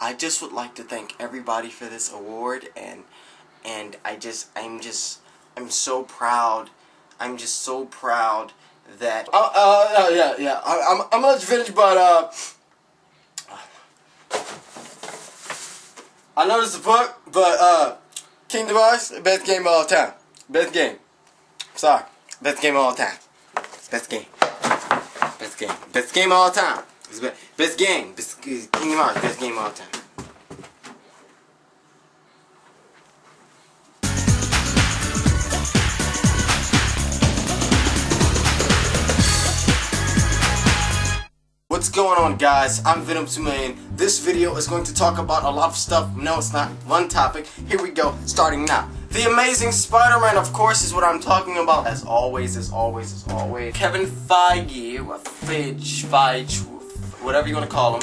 I just would like to thank everybody for this award, and I'm so proud. I'm just so proud that I'm gonna let you finish, but I know this is a book, but Kingdom Hearts, best game of all time. Best game. Sorry, best game of all time. Best game. Best game. Best game of all time. Best game. Kingdom Hearts, best game of all time. What's going on, guys? I'm Venom 2 Million. This video is going to talk about a lot of stuff. No, it's not one topic. Here we go, starting now. The Amazing Spider-Man, of course, is what I'm talking about. As always. Kevin Feige, whatever you want to call him,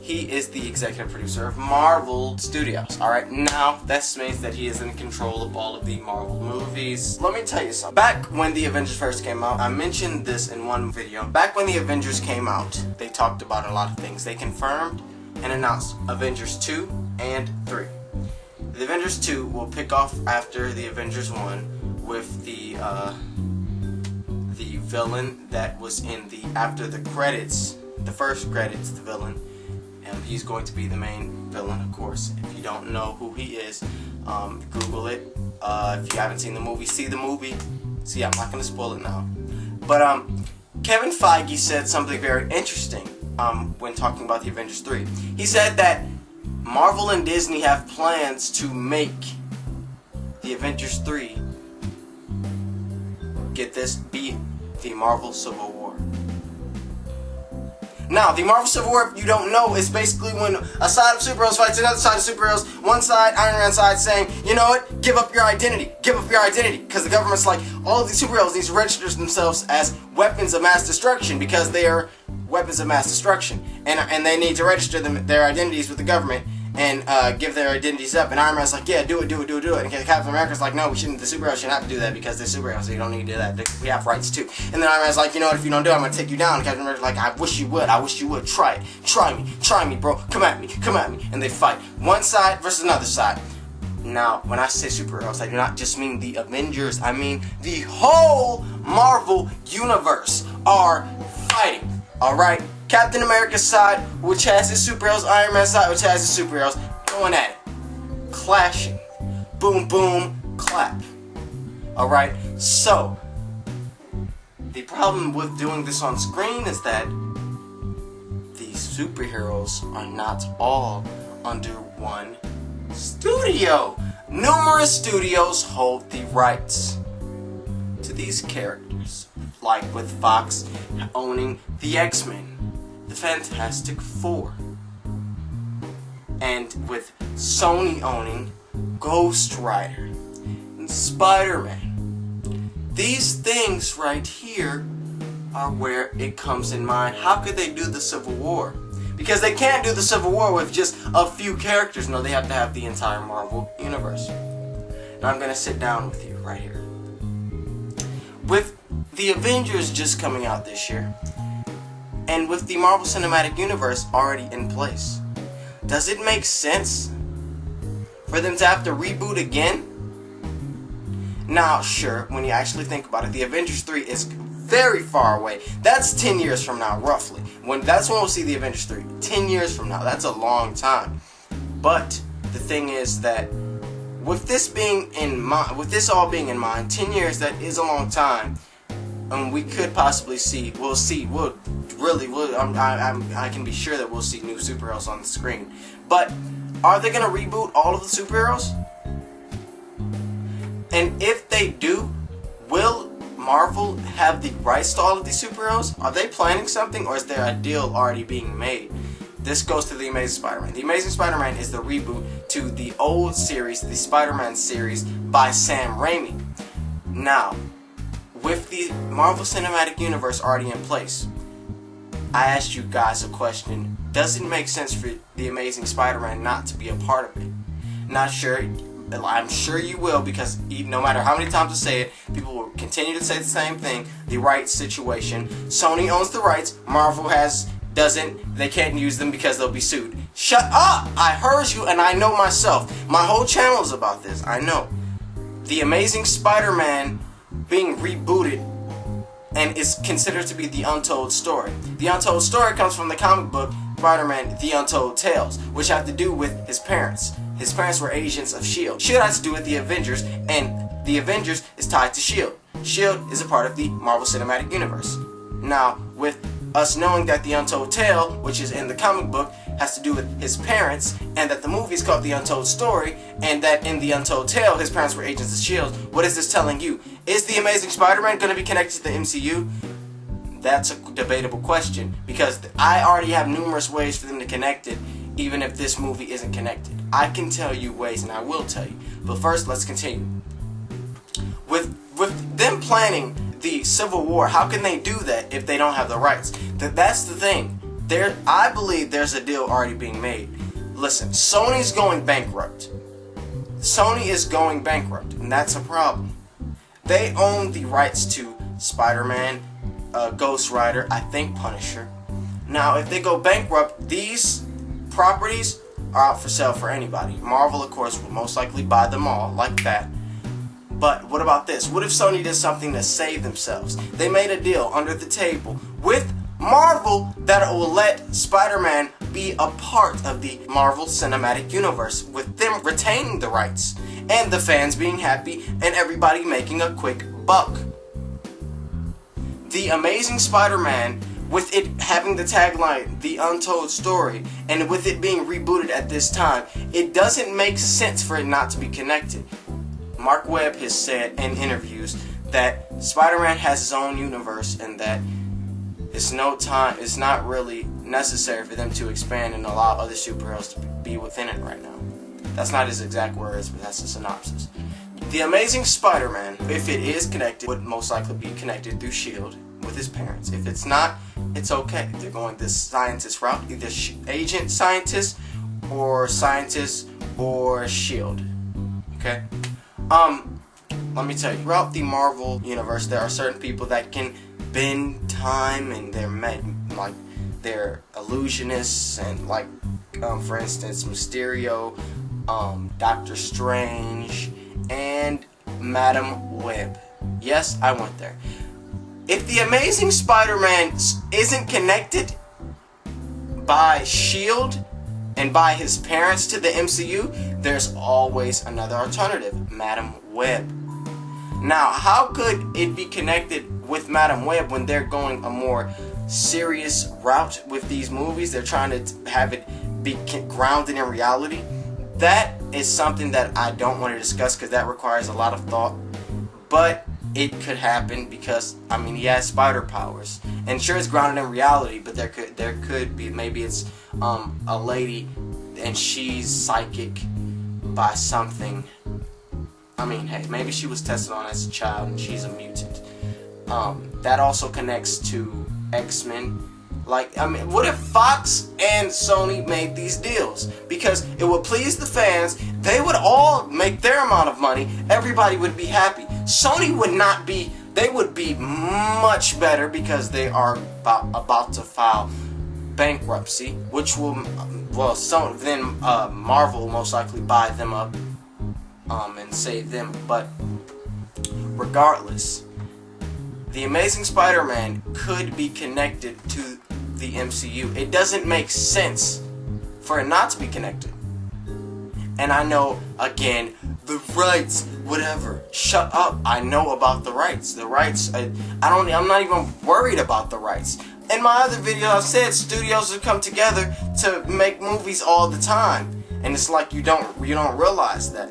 he is the executive producer of Marvel Studios. Alright, now that means that he is in control of all of the Marvel movies. Let me tell you something. Back when the Avengers first came out, I mentioned this in one video. Back when the Avengers came out, they talked about a lot of things. They confirmed and announced Avengers 2 and 3. The Avengers 2 will pick off after the Avengers 1 with the villain that was in the after the credits, the first credits, the villain. And he's going to be the main villain, of course. If you don't know who he is, Google it. If you haven't seen the movie, see the movie. See, I'm not going to spoil it now. But Kevin Feige said something very interesting when talking about the Avengers 3. He said that Marvel and Disney have plans to make the Avengers 3, get this, be the Marvel Civil War. Now, the Marvel Civil War, if you don't know, is basically when a side of superheroes fights another side of superheroes. One side, Iron Man side, saying, you know what, give up your identity. Give up your identity. Because the government's like, all of these superheroes need to register themselves as weapons of mass destruction because they are weapons of mass destruction. And they need to register their identities with the government and give their identities up. And Iron Man's like, yeah, do it. And Captain America's like, no, the superheroes shouldn't have to do that because they're superheroes, so you don't need to do that. We have rights too. And then Iron Man's like, you know what, if you don't do it, I'm going to take you down. And Captain America's like, I wish you would. Try it. Try me, bro. Come at me. And they fight. One side versus another side. Now, when I say superheroes, I do not just mean the Avengers. I mean the whole Marvel universe are fighting. Alright? Captain America's side, which has his superheroes, Iron Man's side, which has his superheroes, going at it. Clashing. Boom, boom, clap. Alright? So, the problem with doing this on screen is that these superheroes are not all under one studio. Numerous studios hold the rights to these characters, like with Fox owning the X-Men, the Fantastic Four, and with Sony owning Ghost Rider and Spider-Man. These things right here are where it comes in mind. How could they do the Civil War? Because they can't do the Civil War with just a few characters. No, they have to have the entire Marvel universe. Now I'm going to sit down with you right here. With the Avengers just coming out this year, and with the Marvel Cinematic Universe already in place, does it make sense for them to have to reboot again? Now, sure, when you actually think about it, the Avengers 3 is very far away. That's 10 years from now, roughly. That's when we'll see the Avengers 3. 10 years from now. That's a long time. But the thing is that with this being in mind, with this all being in mind, 10 years, that is a long time. And we could possibly see, I can be sure that we'll see new superheroes on the screen. But are they going to reboot all of the superheroes? And if they do, will Marvel have the rights to all of these superheroes? Are they planning something, or is there a deal already being made? This goes to The Amazing Spider-Man. The Amazing Spider-Man is the reboot to the old series, the Spider-Man series by Sam Raimi. Now, with the Marvel Cinematic Universe already in place, I asked you guys a question. Does it make sense for The Amazing Spider-Man not to be a part of it? Not sure. I'm sure you will, because no matter how many times I say it, people will continue to say the same thing. The rights situation. Sony owns the rights. Marvel doesn't. They can't use them because they'll be sued. Shut up! I heard you and I know myself. My whole channel is about this. I know. The Amazing Spider-Man being rebooted and is considered to be the untold story. The untold story comes from the comic book Spider-Man The Untold Tales, which have to do with his parents. His parents were agents of S.H.I.E.L.D. S.H.I.E.L.D. has to do with the Avengers, and the Avengers is tied to S.H.I.E.L.D. S.H.I.E.L.D. is a part of the Marvel Cinematic Universe. Now, with us knowing that The Untold Tale, which is in the comic book, has to do with his parents, and that the movie is called The Untold Story, and that in The Untold Tale, his parents were agents of S.H.I.E.L.D., what is this telling you? Is The Amazing Spider-Man going to be connected to the MCU? That's a debatable question, because I already have numerous ways for them to connect it, even if this movie isn't connected. I can tell you ways, and I will tell you. But first, let's continue. With them planning the Civil War, how can they do that if they don't have the rights? That's the thing. I believe there's a deal already being made. Listen, Sony's going bankrupt. Sony is going bankrupt, and that's a problem. They own the rights to Spider-Man, Ghost Rider, I think Punisher. Now, if they go bankrupt, these properties are out for sale for anybody. Marvel, of course, will most likely buy them all, like that. But what about this? What if Sony did something to save themselves? They made a deal under the table with Marvel that will let Spider-Man be a part of the Marvel Cinematic Universe, with them retaining the rights, and the fans being happy, and everybody making a quick buck. The Amazing Spider-Man, with it having the tagline, The Untold Story, and with it being rebooted at this time, it doesn't make sense for it not to be connected. Mark Webb has said in interviews that Spider-Man has his own universe, and that it's not really necessary for them to expand and allow other superheroes to be within it right now. That's not his exact words, but that's the synopsis. The Amazing Spider-Man, if it is connected, would most likely be connected through S.H.I.E.L.D. with his parents. If it's not, it's okay. They're going this scientist route, either agent scientist or S.H.I.E.L.D. Okay? Let me tell you, throughout the Marvel universe, there are certain people that can bend time, and they're illusionists, and for instance, Mysterio, Doctor Strange, and Madam Web. Yes, I went there. If the Amazing Spider-Man isn't connected by S.H.I.E.L.D. and by his parents to the MCU, there's always another alternative, Madam Web. Now, how could it be connected with Madam Web when they're going a more serious route with these movies? They're trying to have it be grounded in reality. That is something that I don't want to discuss, because that requires a lot of thought. But it could happen, because he has spider powers, and sure, it's grounded in reality. But there could be, maybe it's a lady and she's psychic by something. Hey, maybe she was tested on as a child and she's a mutant. That also connects to X-Men. What if Fox and Sony made these deals? Because it would please the fans, they would all make their amount of money, everybody would be happy. Sony would not be, they would be much better, because they are about to file bankruptcy, which will, Marvel will most likely buy them up and save them. But regardless, the Amazing Spider-Man could be connected to the MCU. It doesn't make sense for it not to be connected. And I know, again, the rights, whatever. Shut up. I know about the rights. The rights, I'm not even worried about the rights. In my other video, I've said studios have come together to make movies all the time. And it's like you don't realize that.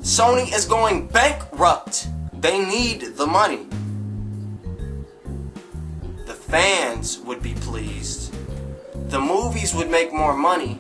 Sony is going bankrupt. They need the money. The fans would be pleased. The movies would make more money,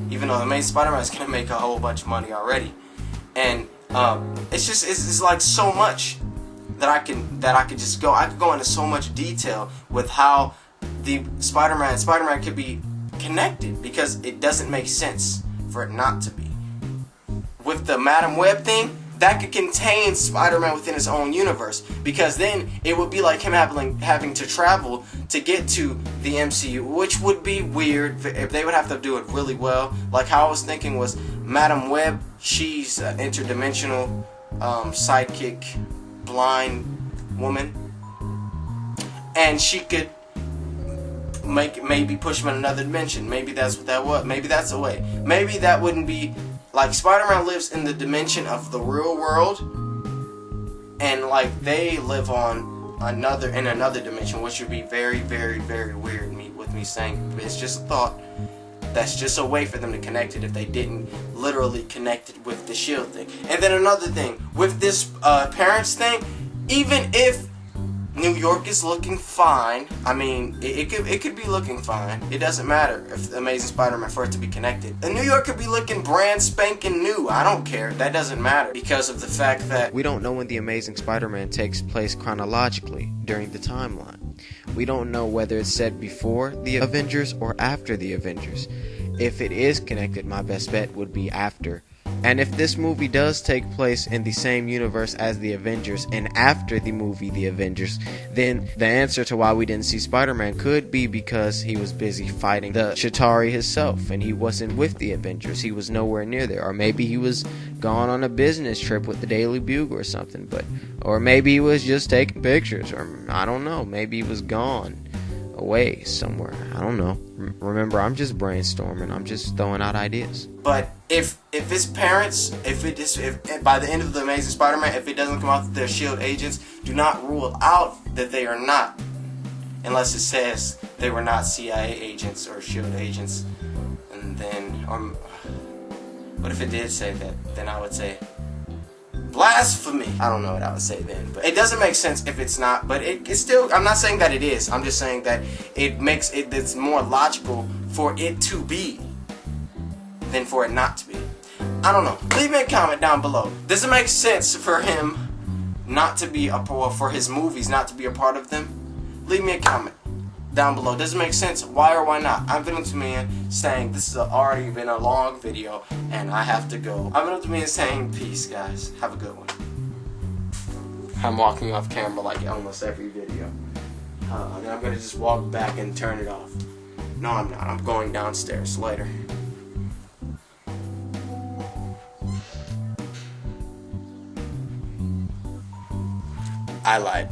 even though the Amazing Spider-Man is gonna make a whole bunch of money already. And it's like so much that I could just go. I could go into so much detail with how the Spider-Man could be connected, because it doesn't make sense for it not to be. With the Madam Web thing, that could contain Spider-Man within his own universe, because then it would be like him having to travel to get to the MCU, which would be weird. If they would have to do it really well. Like how I was thinking was Madam Web, she's an interdimensional sidekick blind woman, and she could maybe push him in another dimension. Maybe that's what that was. Maybe that's the way. Maybe that wouldn't be like Spider-Man lives in the dimension of the real world, and like they live on another dimension, which would be very, very, very weird. With me saying it's just a thought. That's just a way for them to connect it if they didn't literally connect it with the shield thing. And then another thing with this parents thing, even if New York is looking fine, I mean, it could be looking fine. It doesn't matter if Amazing Spider-Man for it to be connected. And New York could be looking brand spanking new. I don't care. That doesn't matter because of the fact that we don't know when the Amazing Spider-Man takes place chronologically during the timeline. We don't know whether it's set before the Avengers or after the Avengers. If it is connected, my best bet would be after. And if this movie does take place in the same universe as the Avengers and after the movie The Avengers, then the answer to why we didn't see Spider-Man could be because he was busy fighting the Chitauri himself and he wasn't with the Avengers. He was nowhere near there. Or maybe he was gone on a business trip with the Daily Bugle or something. Or maybe he was just taking pictures. Or I don't know. Maybe he was gone away somewhere. I don't know. Remember, I'm just brainstorming. I'm just throwing out ideas. But if his parents, if by the end of the Amazing Spider-Man, if it doesn't come out that they're SHIELD agents, do not rule out that they are not, unless it says they were not CIA agents or SHIELD agents. And then, but if it did say that, then I would say blasphemy. I don't know what I would say then, but it doesn't make sense if it's not. But it's still, I'm not saying that it is. I'm just saying that it's more logical for it to be than for it not to be. I don't know. Leave me a comment down below. Does it make sense for him not to be for his movies not to be a part of them? Leave me a comment down below. Does it make sense? Why or why not? I'm Venom2Man saying this has already been a long video and I have to go. I'm Venom2Man saying peace, guys. Have a good one. I'm walking off camera like almost every video. And I'm gonna just walk back and turn it off. No, I'm not. I'm going downstairs later. I lied.